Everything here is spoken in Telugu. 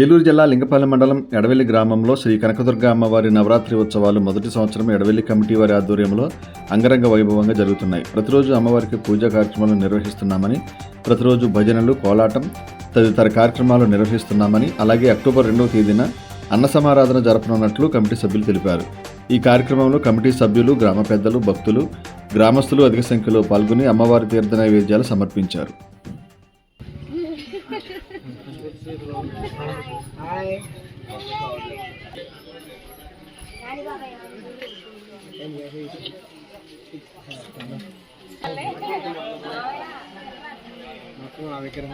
ఏలూరు జిల్లా లింగపాలెం మండలం ఎడవెల్లి గ్రామంలో శ్రీ కనకదుర్గ అమ్మవారి నవరాత్రి ఉత్సవాలు మొదటి సంవత్సరం ఎడవెల్లి కమిటీ వారి ఆధ్వర్యంలో అంగరంగ వైభవంగా జరుగుతున్నాయి. ప్రతిరోజు అమ్మవారికి పూజా కార్యక్రమాలు నిర్వహిస్తున్నామని, ప్రతిరోజు భజనలు, కోలాటం తదితర కార్యక్రమాలు నిర్వహిస్తున్నామని, అలాగే అక్టోబర్ 2వ తేదీన అన్న సమారాధన జరపనున్నట్లు కమిటీ సభ్యులు తెలిపారు. ఈ కార్యక్రమంలో కమిటీ సభ్యులు, గ్రామ పెద్దలు, భక్తులు, గ్రామస్తులు అధిక సంఖ్యలో పాల్గొని అమ్మవారి తీర్థ నైవేద్యాలు సమర్పించారు. విగ్రహం